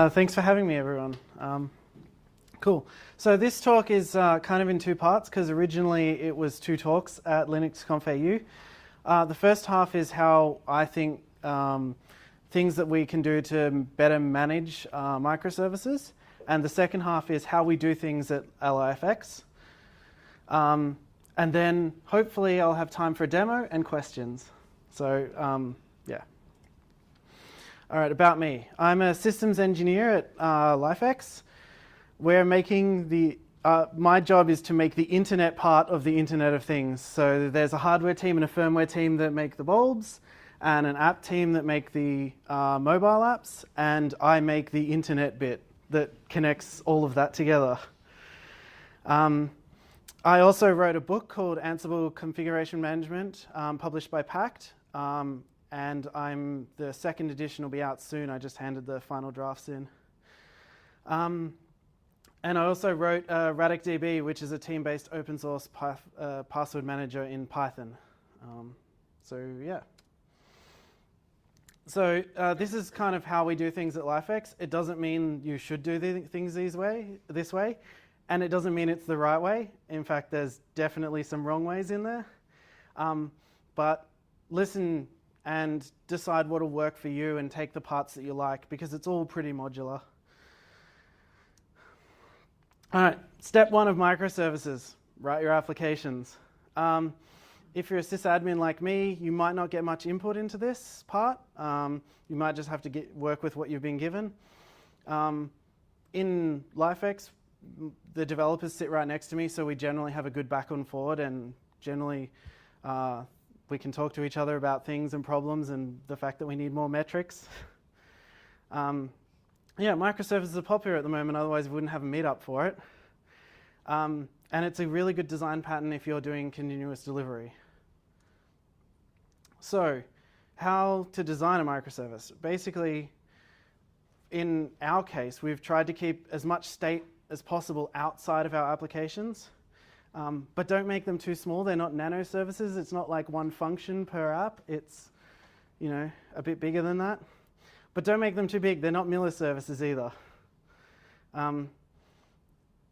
Thanks for having me, everyone. Cool. So this talk is kind of in two parts because originally it was two talks at LinuxConf AU. The first half is how I think things that we can do to better manage microservices, and the second half is how we do things at LIFX. And then hopefully I'll have time for a demo and questions. So yeah. All right, about me. I'm a systems engineer at LIFX. We're making the, my job is to make the internet part of the Internet of Things. So there's a hardware team and a firmware team that make the bulbs, and an app team that make the mobile apps, and I make the internet bit that connects all of that together. I also wrote a book called Ansible Configuration Management, published by Pact, and the second edition will be out soon. I just handed the final drafts in. And I also wrote RadicDB, which is a team-based open source password manager in Python. So yeah. So this is kind of how we do things at LIFX. It doesn't mean you should do things this way, and it doesn't mean it's the right way. In fact, there's definitely some wrong ways in there. But listen and decide what will work for you and take the parts that you like, because it's all pretty modular. All right, step one of microservices, write your applications. If you're a sysadmin like me, you might not get much input into this part. You might just have to work with what you've been given. In LIFX, the developers sit right next to me, so we generally have a good back and forward, and generally we can talk to each other about things and problems and the fact that we need more metrics. Yeah, microservices are popular at the moment, otherwise we wouldn't have a meetup for it. And it's a really good design pattern if you're doing continuous delivery. So, how to design a microservice? Basically, in our case, we've tried to keep as much state as possible outside of our applications, but don't make them too small. They're not nano services. It's not like one function per app. It's, you know, a bit bigger than that. But don't make them too big. They're not milliservices either.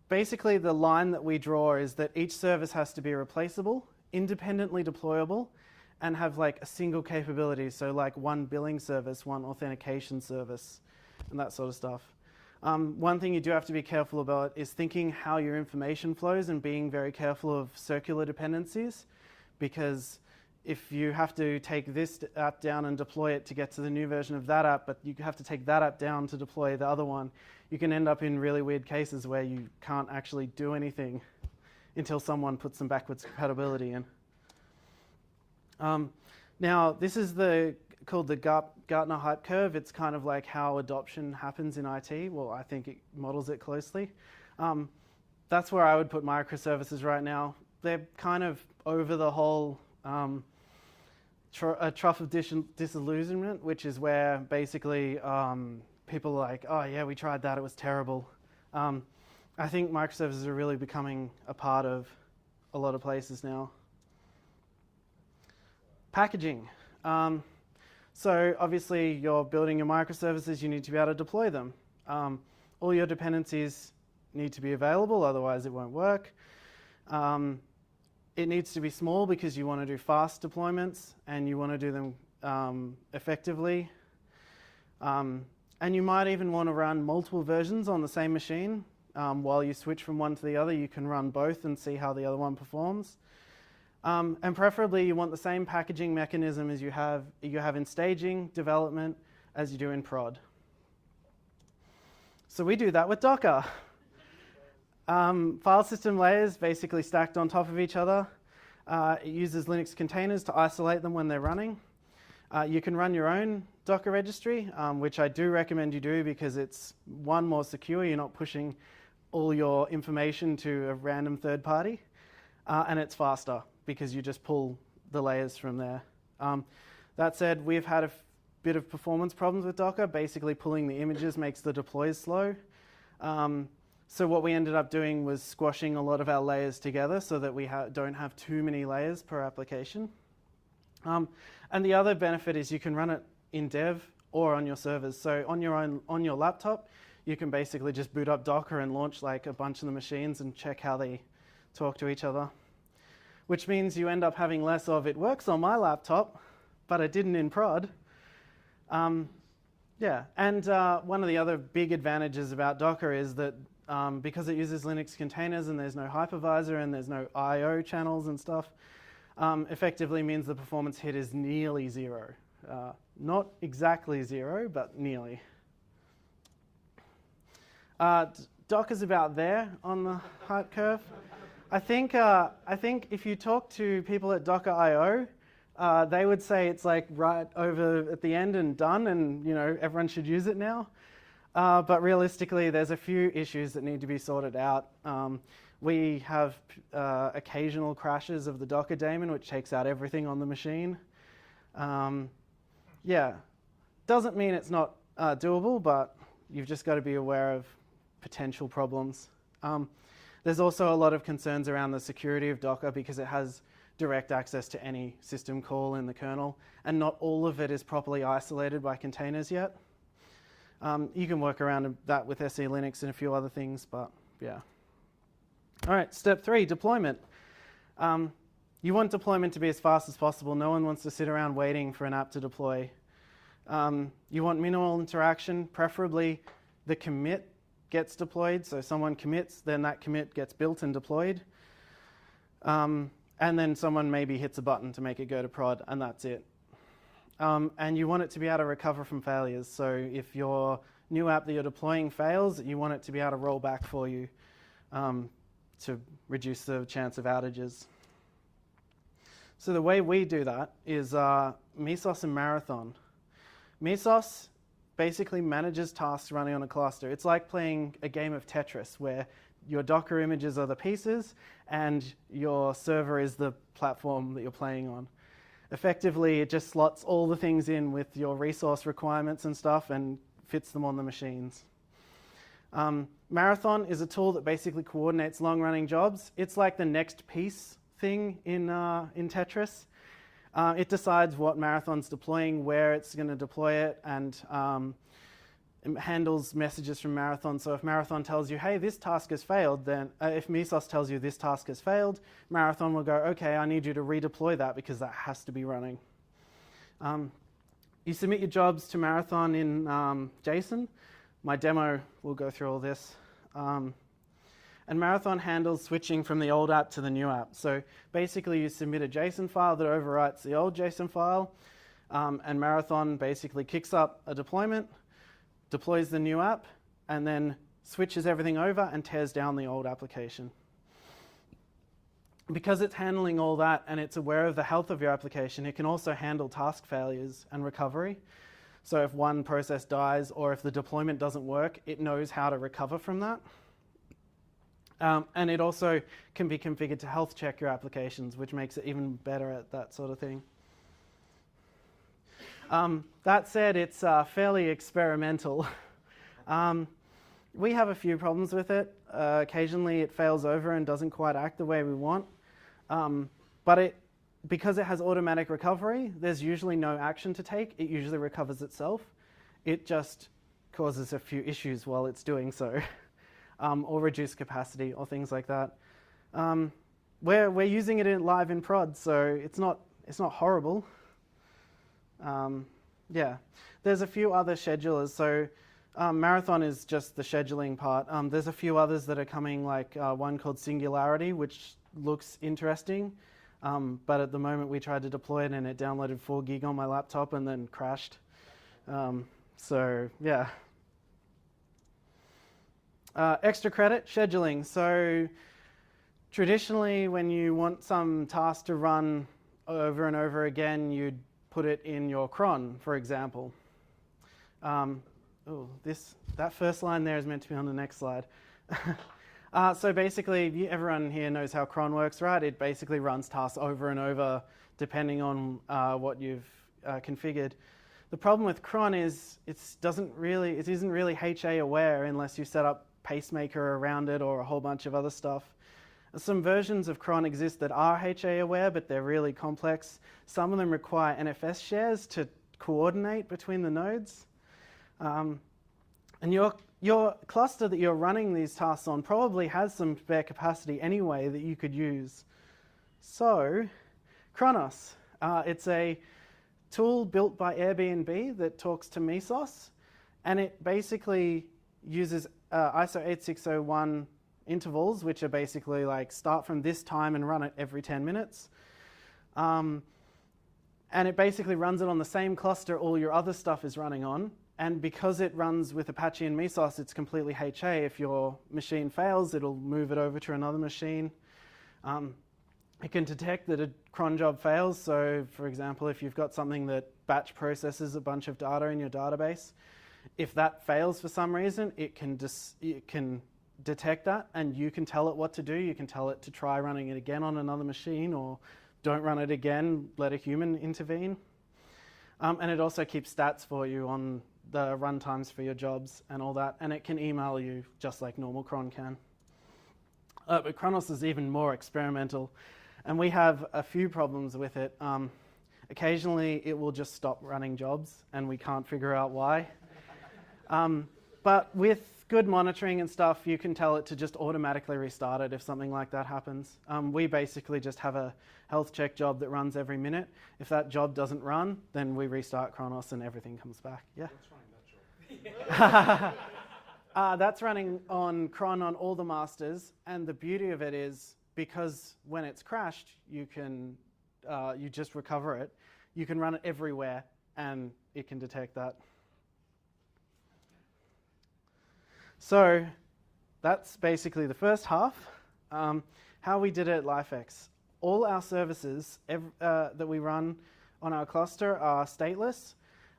Basically, the line that we draw is that each service has to be replaceable, independently deployable, and have like a single capability. So like one billing service, one authentication service, and that sort of stuff. One thing you do have to be careful about is thinking how your information flows and being very careful of circular dependencies, because if you have to take this app down and deploy it to get to the new version of that app, but you have to take that app down to deploy the other one, you can end up in really weird cases where you can't actually do anything until someone puts some backwards compatibility in. Now, this is called the Gartner hype curve. It's kind of like how adoption happens in IT. Well, I think it models it closely. That's where I would put microservices right now. They're kind of over the whole a trough of disillusionment, which is where basically people are like, oh yeah, we tried that, it was terrible. I think microservices are really becoming a part of a lot of places now. Packaging. So obviously you're building your microservices, you need to be able to deploy them. All your dependencies need to be available, otherwise it won't work. It needs to be small because you want to do fast deployments and you want to do them effectively. And you might even want to run multiple versions on the same machine. While you switch from one to the other, you can run both and see how the other one performs. And preferably you want the same packaging mechanism as you have in staging, development, as you do in prod. So we do that with Docker. File system layers basically stacked on top of each other. It uses Linux containers to isolate them when they're running. You can run your own Docker registry, which I do recommend you do because it's, one, more secure. You're not pushing all your information to a random third party. And it's faster because you just pull the layers from there. That said, we've had a bit of performance problems with Docker. Basically, pulling the images makes the deploys slow. So what we ended up doing was squashing a lot of our layers together so that we don't have too many layers per application. And the other benefit is you can run it in dev or on your servers. So on your laptop, you can basically just boot up Docker and launch like a bunch of the machines and check how they talk to each other, which means you end up having less of it works on my laptop, but it didn't in prod. Yeah, and one of the other big advantages about Docker is that because it uses Linux containers and there's no hypervisor and there's no I/O channels and stuff, effectively means the performance hit is nearly zero. Not exactly zero, but nearly. Docker's about there on the hype curve. I think if you talk to people at Docker.io, they would say it's like right over at the end and done, and everyone should use it now. But realistically, there's a few issues that need to be sorted out. We have occasional crashes of the Docker daemon, which takes out everything on the machine. Yeah, doesn't mean it's not doable, but you've just got to be aware of potential problems. There's also a lot of concerns around the security of Docker because it has direct access to any system call in the kernel, and not all of it is properly isolated by containers yet. You can work around that with SE Linux and a few other things, but yeah. All right, step 3, deployment. You want deployment to be as fast as possible. No one wants to sit around waiting for an app to deploy. You want minimal interaction, preferably the commit gets deployed, so someone commits, then that commit gets built and deployed. And then someone maybe hits a button to make it go to prod, and that's it. And you want it to be able to recover from failures. So if your new app that you're deploying fails, you want it to be able to roll back for you to reduce the chance of outages. So the way we do that is Mesos and Marathon. Mesos basically manages tasks running on a cluster. It's like playing a game of Tetris where your Docker images are the pieces and your server is the platform that you're playing on. Effectively, it just slots all the things in with your resource requirements and stuff and fits them on the machines. Marathon is a tool that basically coordinates long-running jobs. It's like the next piece thing in Tetris. It decides what Marathon's deploying, where it's going to deploy it, and it handles messages from Marathon. So if Marathon tells you, hey, this task has failed, then if Mesos tells you this task has failed, Marathon will go, okay, I need you to redeploy that because that has to be running. You submit your jobs to Marathon in JSON. My demo will go through all this. And Marathon handles switching from the old app to the new app. So basically you submit a JSON file that overwrites the old JSON file, and Marathon basically kicks up a deployment, deploys the new app, and then switches everything over and tears down the old application. Because it's handling all that and it's aware of the health of your application, it can also handle task failures and recovery. So if one process dies or if the deployment doesn't work, it knows how to recover from that. And it also can be configured to health check your applications, which makes it even better at that sort of thing. That said, it's fairly experimental. We have a few problems with it. Occasionally it fails over and doesn't quite act the way we want. But because it has automatic recovery, there's usually no action to take. It usually recovers itself. It just causes a few issues while it's doing so. Or reduce capacity or things like that. We're using it live in prod, so it's not horrible. Yeah, there's a few other schedulers. So Marathon is just the scheduling part. There's a few others that are coming, like one called Singularity, which looks interesting. But at the moment we tried to deploy it and it downloaded 4 gig on my laptop and then crashed. So yeah. Extra credit, scheduling. So traditionally when you want some task to run over and over again, you'd put it in your cron, for example. That first line there is meant to be on the next slide. So basically, everyone here knows how cron works, right? It basically runs tasks over and over depending on what you've configured. The problem with cron is it isn't really HA aware unless you set up pacemaker around it or a whole bunch of other stuff. Some versions of cron exist that are HA aware, but they're really complex. Some of them require NFS shares to coordinate between the nodes. And your cluster that you're running these tasks on probably has some spare capacity anyway that you could use. So, Chronos, it's a tool built by Airbnb that talks to Mesos, and it basically uses ISO 8601 intervals, which are basically like start from this time and run it every 10 minutes. And it basically runs it on the same cluster all your other stuff is running on. And because it runs with Apache and Mesos, it's completely HA. If your machine fails, it'll move it over to another machine. It can detect that a cron job fails. So for example, if you've got something that batch processes a bunch of data in your database, if that fails for some reason, it can detect that and you can tell it what to do. You can tell it to try running it again on another machine, or don't run it again, let a human intervene. And it also keeps stats for you on the run times for your jobs and all that, and it can email you just like normal cron can. But Chronos is even more experimental, and we have a few problems with it. Occasionally it will just stop running jobs and we can't figure out why. But with good monitoring and stuff, you can tell it to just automatically restart it if something like that happens. We basically just have a health check job that runs every minute. If that job doesn't run, then we restart Chronos and everything comes back. Yeah. What's running that job? That's running on cron on all the masters, and the beauty of it is because when it's crashed, you just recover it. You can run it everywhere, and it can detect that. So that's basically the first half. How we did it at LIFX. All our services that we run on our cluster are stateless,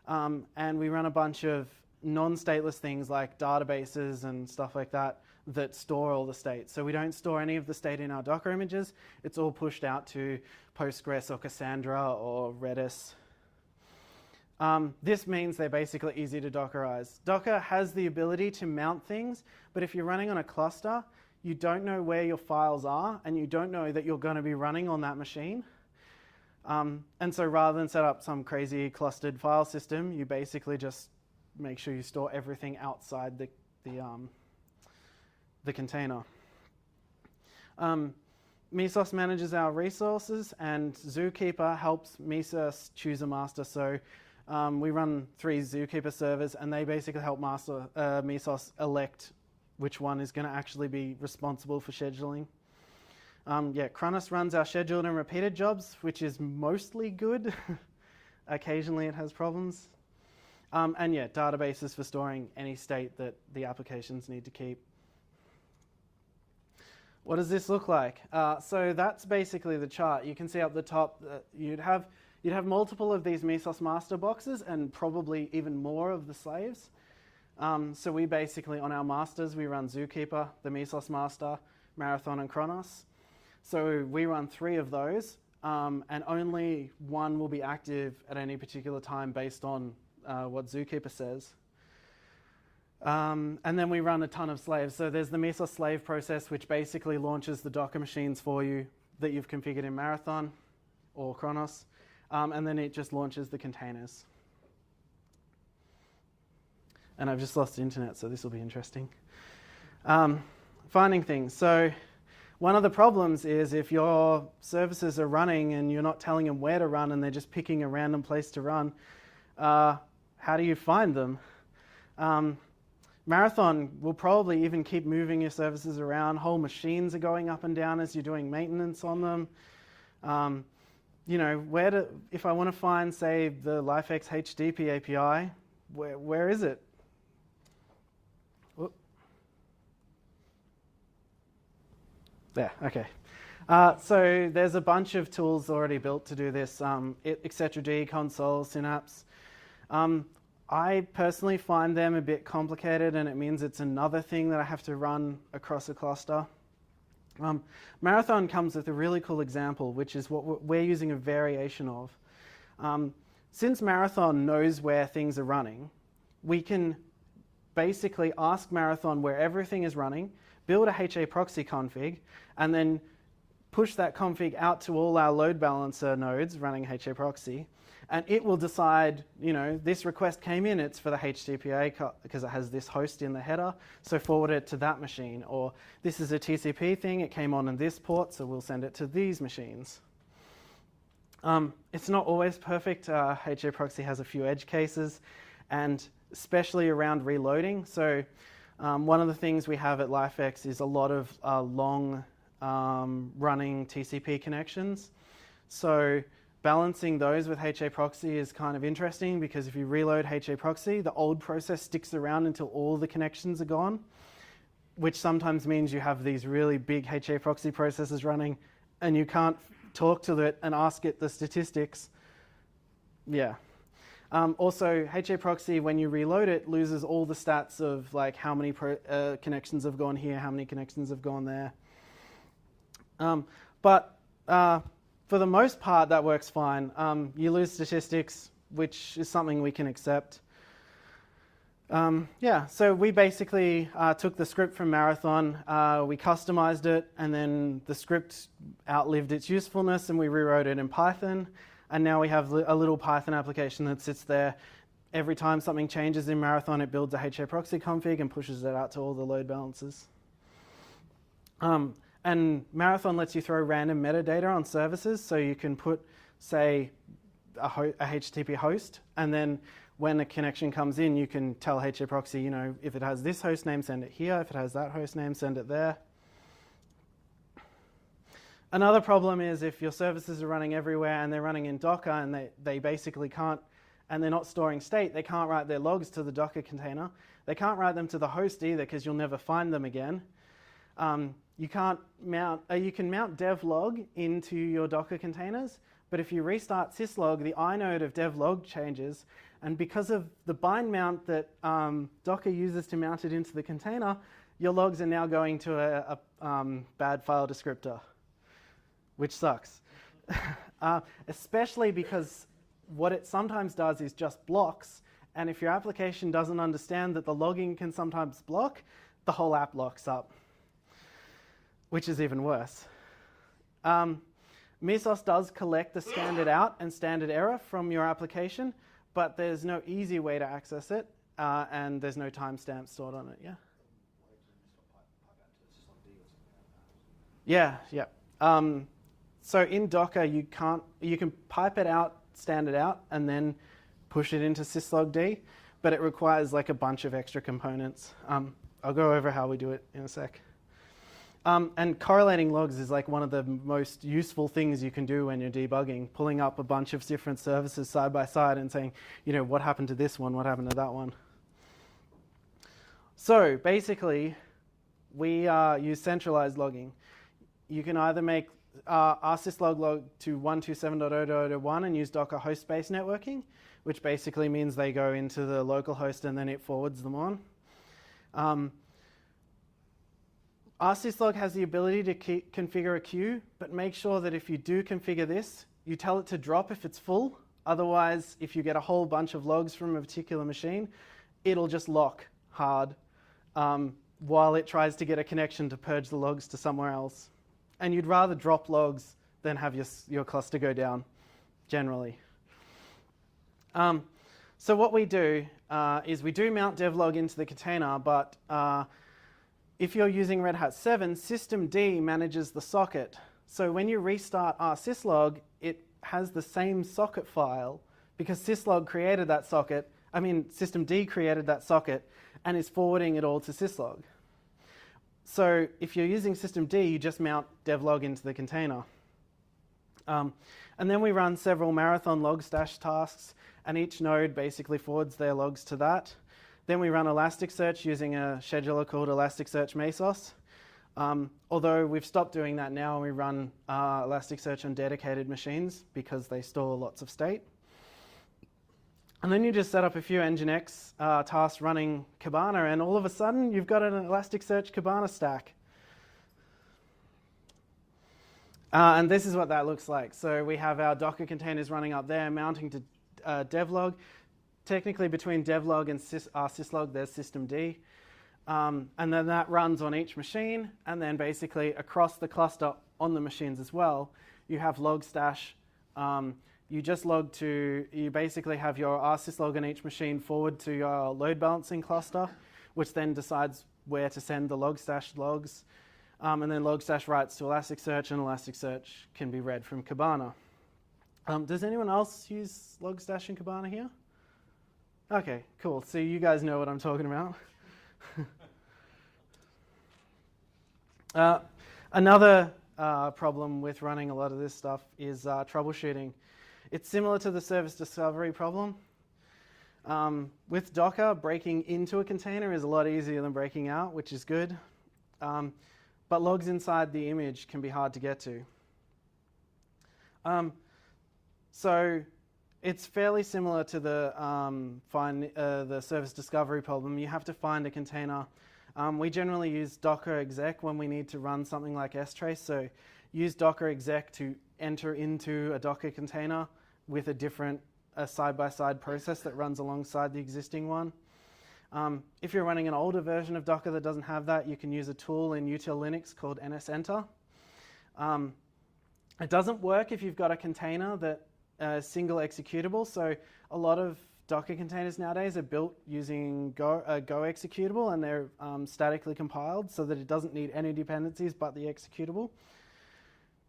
and we run a bunch of non-stateless things like databases and stuff like that that store all the state. So we don't store any of the state in our Docker images. It's all pushed out to Postgres or Cassandra or Redis. This means they're basically easy to Dockerize. Docker has the ability to mount things, but if you're running on a cluster, you don't know where your files are, and you don't know that you're going to be running on that machine. And so rather than set up some crazy clustered file system, you basically just make sure you store everything outside the container. Mesos manages our resources, and Zookeeper helps Mesos choose a master. So we run 3 Zookeeper servers, and they basically help Mesos elect which one is going to actually be responsible for scheduling. Chronos runs our scheduled and repeated jobs, which is mostly good. Occasionally it has problems. And databases for storing any state that the applications need to keep. What does this look like? So that's basically the chart. You can see up the top that you'd have multiple of these Mesos master boxes and probably even more of the slaves. So we basically, on our masters, we run Zookeeper, the Mesos master, Marathon, and Chronos. So we run 3 of those, and only one will be active at any particular time based on what Zookeeper says. And then we run a ton of slaves. So there's the Mesos slave process, which basically launches the Docker machines for you that you've configured in Marathon or Chronos. And then it just launches the containers. And I've just lost the internet, so this will be interesting. Finding things. So one of the problems is if your services are running and you're not telling them where to run and they're just picking a random place to run, how do you find them? Marathon will probably even keep moving your services around. Whole machines are going up and down as you're doing maintenance on them. If I want to find, say, the LIFX HDP API, where is it? Whoop. There, okay. So there's a bunch of tools already built to do this, etc.d, console, Synapse. I personally find them a bit complicated, and it means it's another thing that I have to run across a cluster. Marathon comes with a really cool example, which is what we're using a variation of. Since Marathon knows where things are running, we can basically ask Marathon where everything is running, build a HAProxy config, and then push that config out to all our load balancer nodes running HAProxy, And it will decide, this request came in, it's for the HTTPA because it has this host in the header, so forward it to that machine. Or this is a TCP thing, it came on this port, so we'll send it to these machines. It's not always perfect. HAProxy has a few edge cases, and especially around reloading. So one of the things we have at LIFX is a lot of long running TCP connections. So balancing those with HAProxy is kind of interesting, because if you reload HAProxy, the old process sticks around until all the connections are gone, which sometimes means you have these really big HAProxy processes running and you can't talk to it and ask it the statistics. Yeah. Also, HAProxy, when you reload it, loses all the stats of like how many connections have gone here, how many connections have gone there. But for the most part, that works fine. You lose statistics, which is something we can accept. Yeah, so we basically took the script from Marathon, we customized it, and then the script outlived its usefulness and we rewrote it in Python. And now we have a little Python application that sits there. Every time something changes in Marathon, it builds a HAProxy config and pushes it out to all the load balancers. And Marathon lets you throw random metadata on services, so you can put, say, a HTTP host, and then when a connection comes in, you can tell HAProxy, if it has this host name, send it here. If it has that host name, send it there. Another problem is if your services are running everywhere and they're running in Docker and they basically can't, and they're not storing state, they can't write their logs to the Docker container. They can't write them to the host either, because you'll never find them again. You can mount devlog into your Docker containers, but if you restart syslog, the inode of devlog changes, and because of the bind mount that Docker uses to mount it into the container, your logs are now going to a bad file descriptor, which sucks. Especially because what it sometimes does is just blocks, and if your application doesn't understand that the logging can sometimes block, the whole app locks up, which is even worse. Mesos does collect the standard out and standard error from your application, but there's no easy way to access it, and there's no timestamp stored on it. Yeah. So in Docker, you can pipe it out, standard out, and then push it into syslogd, but it requires like a bunch of extra components. I'll go over how we do it in a sec. And correlating logs is like one of the most useful things you can do when you're debugging, pulling up a bunch of different services side by side and saying, what happened to this one, what happened to that one. So basically, we use centralized logging. You can either make rsyslog log to 127.0.0.1 and use Docker host-based networking, which basically means they go into the local host and then it forwards them on. rsyslog has the ability to configure a queue, but make sure that if you do configure this, you tell it to drop if it's full. Otherwise, if you get a whole bunch of logs from a particular machine, it'll just lock hard while it tries to get a connection to purge the logs to somewhere else. And you'd rather drop logs than have your cluster go down, generally. So what we do is we do mount devlog into the container, but if you're using Red Hat 7, systemd manages the socket. So when you restart rsyslog, it has the same socket file because syslog created that socket. Systemd created that socket and is forwarding it all to syslog. So if you're using systemd, you just mount devlog into the container. And then we run several Marathon log stash tasks, and each node basically forwards their logs to that. Then we run Elasticsearch using a scheduler called Elasticsearch Mesos. Although we've stopped doing that now, and we run Elasticsearch on dedicated machines because they store lots of state. And then you just set up a few Nginx tasks running Kibana, and all of a sudden you've got an Elasticsearch Kibana stack. And this is what that looks like. So we have our Docker containers running up there, mounting to devlog. Technically, between devlog and syslog, there's systemd. And then that runs on each machine. And then basically across the cluster on the machines as well, you have log stash you just log to, you basically have your rsyslog on each machine forward to your load balancing cluster, which then decides where to send the logstash logs. And then logstash writes to Elasticsearch, and Elasticsearch can be read from Kibana. Does anyone else use logstash in Kibana here? Okay, cool. So you guys know what I'm talking about. Another problem with running a lot of this stuff is troubleshooting. It's similar to the service discovery problem. With Docker, breaking into a container is a lot easier than breaking out, which is good. But logs inside the image can be hard to get to. So it's fairly similar to the service discovery problem. You have to find a container. We generally use Docker exec when we need to run something like strace. So use Docker exec to enter into a Docker container with a different side-by-side process that runs alongside the existing one. If you're running an older version of Docker that doesn't have that, you can use a tool in util Linux called nsenter. It doesn't work if you've got a container that single executable. So a lot of Docker containers nowadays are built using Go executable, and they're statically compiled so that it doesn't need any dependencies but the executable.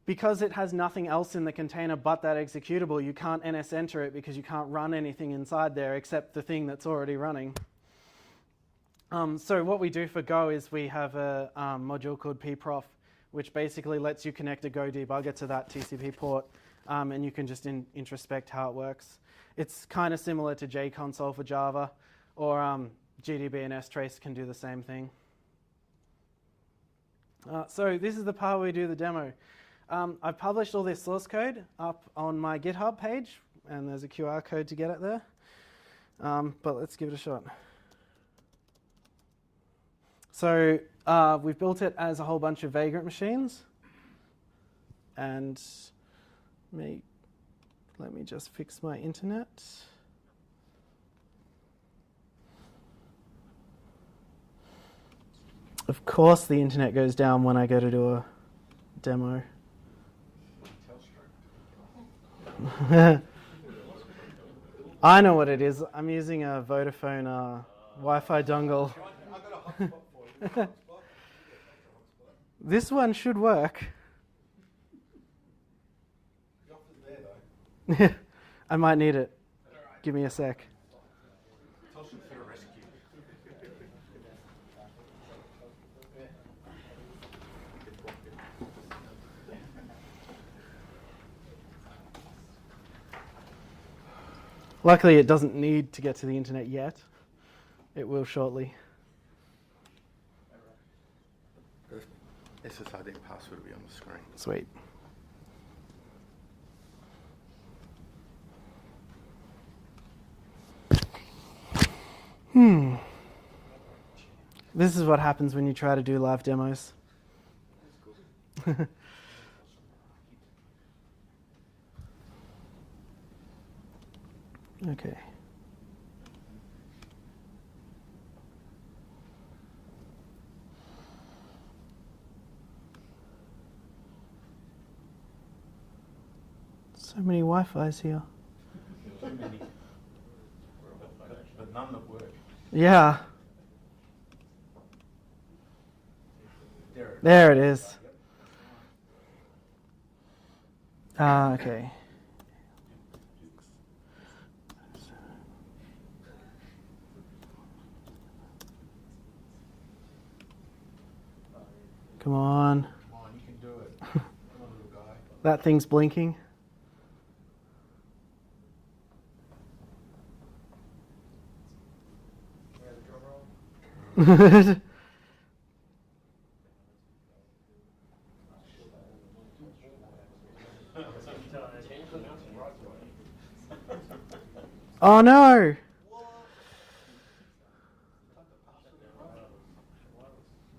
Because it has nothing else in the container but that executable, you can't nsenter it because you can't run anything inside there except the thing that's already running. So what we do for Go is we have a module called hprof, which basically lets you connect a Go debugger to that TCP port, and you can just introspect how it works. It's kind of similar to JConsole for Java, or GDB and strace can do the same thing. So this is the part where we do the demo. I've published all this source code up on my GitHub page, and there's a QR code to get it there. But let's give it a shot. So we've built it as a whole bunch of Vagrant machines. And let me just fix my internet. Of course the internet goes down when I go to do a demo. I know what it is. I'm using a Vodafone Wi-Fi dongle. This one should work. I might need it. Give me a sec. Luckily, it doesn't need to get to the internet yet. It will shortly. SSID password will be on the screen. Sweet. This is what happens when you try to do live demos. Okay. So many Wi-Fis here. Too many. But none that work. Yeah. There it is. Okay. Come on. Come on, you can do it. Come on, little guy. That thing's blinking. Oh no!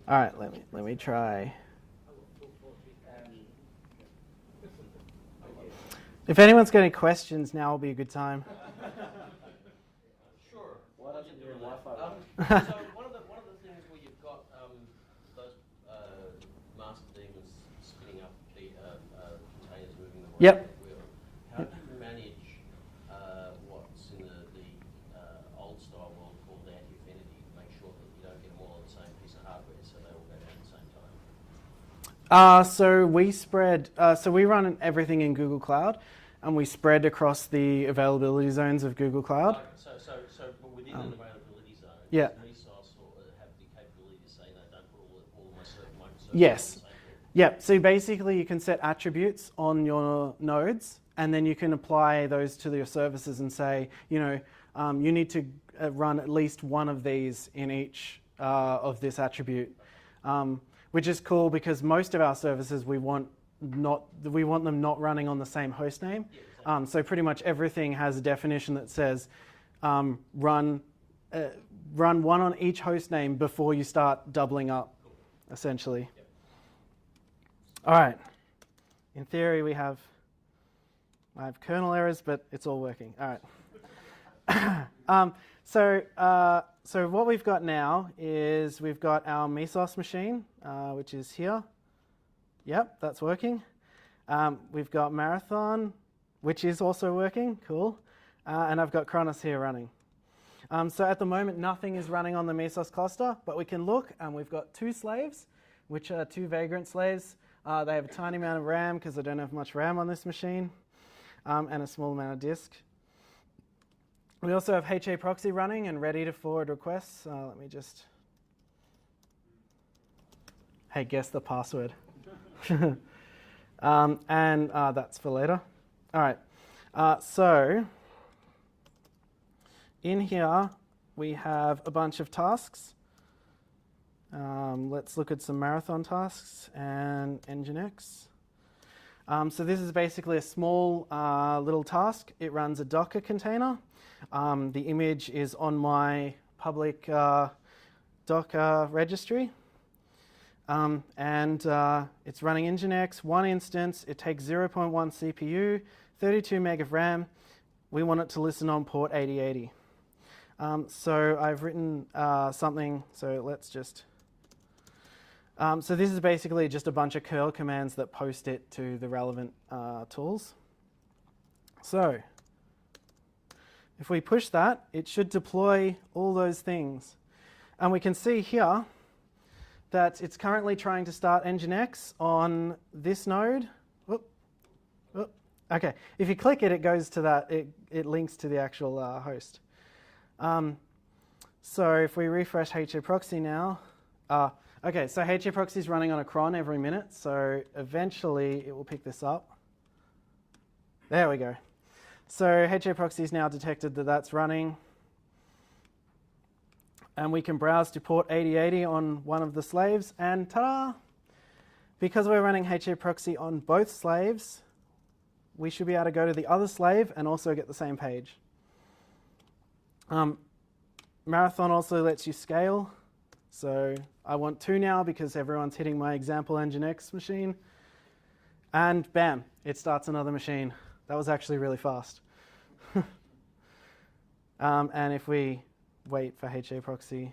All right, let me try. If anyone's got any questions, now will be a good time. Sure. Why don't you do Wi-Fi? So one of the things where you've got those master daemons spinning up the containers, moving them around Yep. the wheel. How do you manage So we spread. So we run everything in Google Cloud, and we spread across the availability zones of Google Cloud. So within an availability zone, Yeah. does Mesos have the capability to say that don't put all of my microservices Yes. on the same thing? Yeah. So basically, you can set attributes on your nodes, and then you can apply those to your services and say, you need to run at least one of these in each of this attribute, which is cool because most of our services we want them not running on the same host name. Yeah, exactly. So pretty much everything has a definition that says run one on each host name before you start doubling up, essentially. Yep. All right. In theory, I have kernel errors, but it's all working. All right. So what we've got now is we've got our Mesos machine, which is here. Yep, that's working. We've got Marathon, which is also working. Cool. And I've got Chronos here running. So at the moment, nothing is running on the Mesos cluster, but we can look, and we've got 2 slaves, which are 2 Vagrant slaves. They have a tiny amount of RAM because I don't have much RAM on this machine, and a small amount of disk. We also have HAProxy running and ready to forward requests. Let me just... Hey, guess the password. And that's for later. All right. So in here, we have a bunch of tasks. Let's look at some Marathon tasks and Nginx. So this is basically a small little task. It runs a Docker container. The image is on my public Docker registry. And it's running Nginx, 1 instance. It takes 0.1 CPU, 32 meg of RAM. We want it to listen on port 8080. So I've written something, so let's just... so this is basically just a bunch of curl commands that post it to the relevant tools. So if we push that, it should deploy all those things. And we can see here that it's currently trying to start Nginx on this node. Whoop, whoop. Okay, if you click it, it goes to that, it links to the actual host. So if we refresh HAProxy now, okay, so HAProxy is running on a cron every minute, so eventually it will pick this up. There we go. So HAProxy has now detected that that's running. And we can browse to port 8080 on one of the slaves, and ta-da! Because we're running HAProxy on both slaves, we should be able to go to the other slave and also get the same page. Marathon also lets you scale. So I want 2 now because everyone's hitting my example Nginx machine. And bam, it starts another machine. That was actually really fast. And if we wait for HAProxy. So you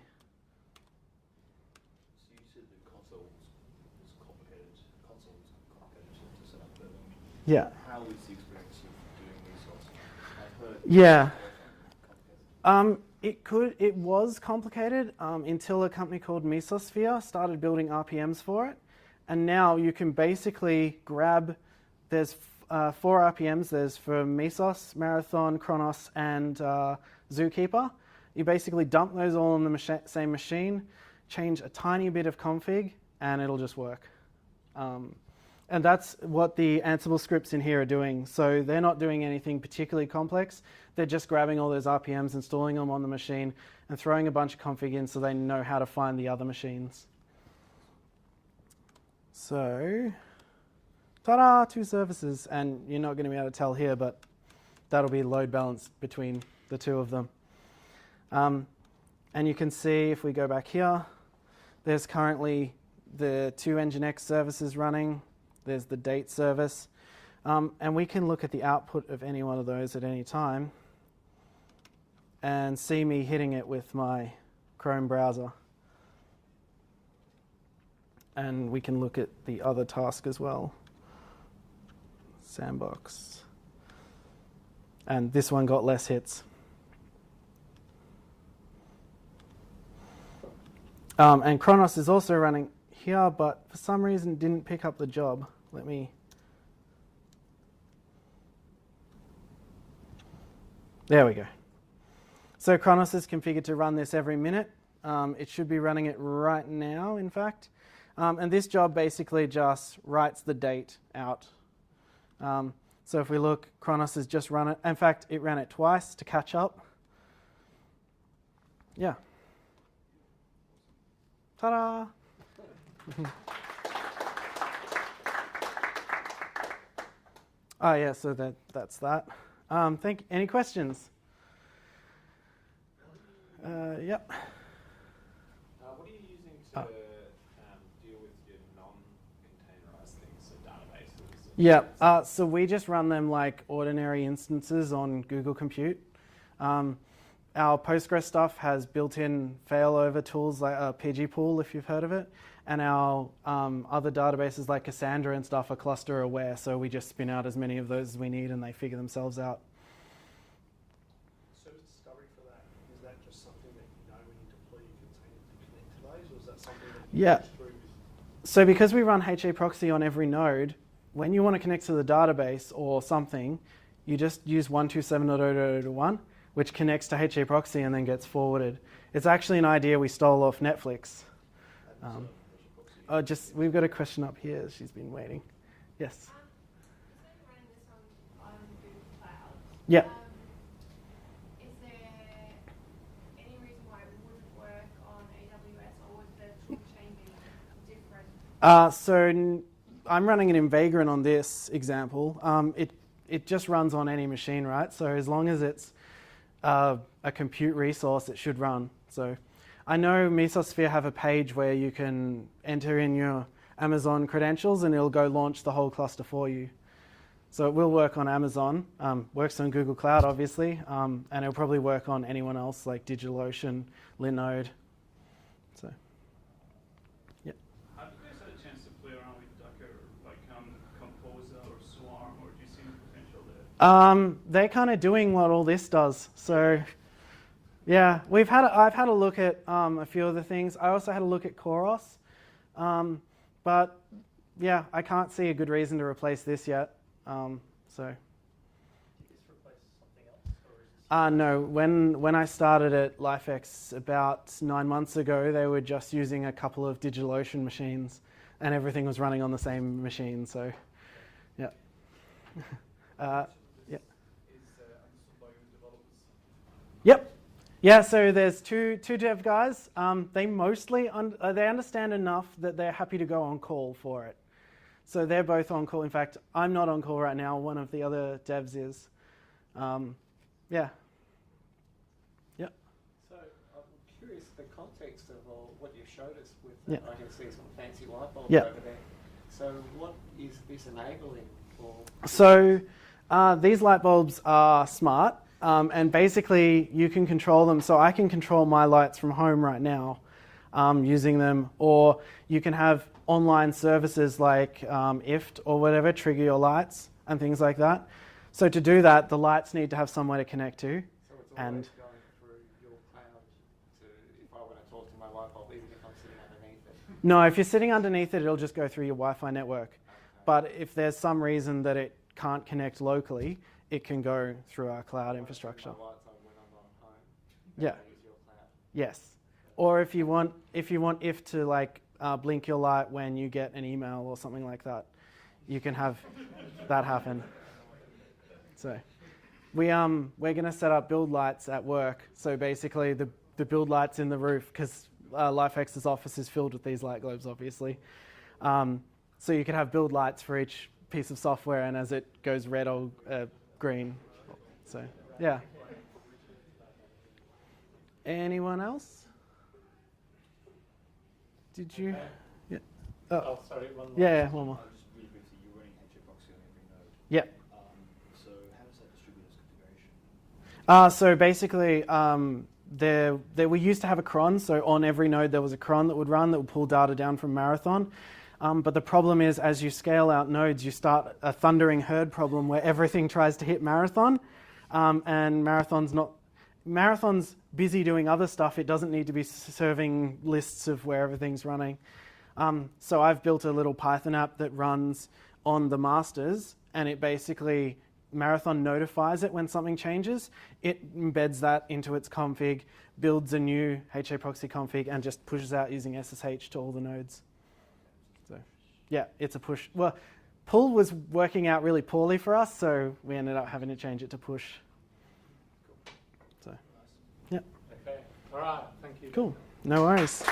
said the console was complicated. Console was complicated to set up, but Yeah. how was the experience of doing Mesos? I've heard. Yeah. Complicated. It was complicated until a company called Mesosphere started building RPMs for it. And now you can basically grab, there's 4 RPMs. There's for Mesos, Marathon, Chronos, and Zookeeper. You basically dump those all on the same machine, change a tiny bit of config, and it'll just work. And that's what the Ansible scripts in here are doing. So they're not doing anything particularly complex. They're just grabbing all those RPMs, installing them on the machine, and throwing a bunch of config in so they know how to find the other machines. So, ta-da, 2 services. And you're not going to be able to tell here, but that'll be load balanced between the 2 of them. And you can see if we go back here, there's currently the 2 Nginx services running. There's the date service. And we can look at the output of any one of those at any time and see me hitting it with my Chrome browser. And we can look at the other task as well. Sandbox. And this one got less hits. And Chronos is also running here, but for some reason didn't pick up the job. Let me... There we go. So Chronos is configured to run this every minute. It should be running it right now, in fact. And this job basically just writes the date out. So if we look, Chronos has just run it. In fact, it ran it twice to catch up. Yeah. Ta-da! Oh yeah, so that's that. Any questions? Yep. What are you using to deal with your non-containerized things, so databases? Yeah, so we just run them like ordinary instances on Google Compute. Our Postgres stuff has built-in failover tools like PGPool, if you've heard of it, and our other databases like Cassandra and stuff are cluster aware, so we just spin out as many of those as we need and they figure themselves out. Service discovery for that, is that just something that you know when you deploy your container to connect to those, or is that something that you push through? So because we run HAProxy on every node, when you want to connect to the database or something, you just use 127.0.0.1, which connects to HAProxy and then gets forwarded. It's actually an idea we stole off Netflix. We've got a question up here. She's been waiting. Yes. You said you're running this on Google Cloud. Yeah. Is there any reason why it wouldn't work on AWS, or would the toolchain be different? So I'm running it in Vagrant on this example. It just runs on any machine, right? So as long as it's a compute resource, it should run. So I know Mesosphere have a page where you can enter in your Amazon credentials and it'll go launch the whole cluster for you. So it will work on Amazon, works on Google Cloud obviously, and it'll probably work on anyone else like DigitalOcean, Linode. So, yeah. Have you guys had a chance to play around with Docker, like Composer or Swarm, or do you see any potential there? They're kind of doing what all this does. So, yeah, I've had a look at a few of the things. I also had a look at Chronos, but yeah, I can't see a good reason to replace this yet. So. Did this replace something else, or is this? No, when I started at LIFX about 9 months ago, they were just using a couple of DigitalOcean machines, and everything was running on the same machine. So, yeah. Yeah. Is understood by your developers? Yep. Yeah. So there's two dev guys. They mostly they understand enough that they're happy to go on call for it. So they're both on call. In fact, I'm not on call right now. One of the other devs is. Yeah. Yep. So I'm curious the context of what you showed us with. Yeah. I can see some fancy light bulbs Yeah. over there. So what is this enabling for? So these light bulbs are smart, and basically you can control them. So I can control my lights from home right now using them, or you can have online services like IFT or whatever trigger your lights and things like that. So to do that, the lights need to have somewhere to connect to. So it's and always going through your cloud to, if I want to talk to my light bulb, even if I'm sitting underneath it. no, if you're sitting underneath it, it'll just go through your Wi-Fi network. Okay. But if there's some reason that it can't connect locally, it can go through our cloud I infrastructure. turn my lights on when I'm not home. Yeah. I use your cloud. Yes. Or if you want if to like blink your light when you get an email or something like that, you can have that happen. So we're going to set up build lights at work. So basically the build lights in the roof, because LIFX's office is filled with these light globes, obviously. So you can have build lights for each piece of software, and as it goes red or green. So yeah. Anyone else? Did you? Yeah. Oh, sorry, one more. Yeah, one more. Just really briefly, you're running HAProxy on every node. Yeah. So how does that distribute as configuration? So basically, there we used to have a cron. So on every node there was a cron that would run that would pull data down from Marathon. But the problem is, as you scale out nodes, you start a thundering herd problem where everything tries to hit Marathon, and Marathon's busy doing other stuff. It doesn't need to be serving lists of where everything's running. So I've built a little Python app that runs on the masters, and it basically, Marathon notifies it when something changes. It embeds that into its config, builds a new HAProxy config, and just pushes out using SSH to all the nodes. So yeah, it's a push. Well, pull was working out really poorly for us, so we ended up having to change it to push. So, yeah. Okay. All right. Thank you. Cool. No worries.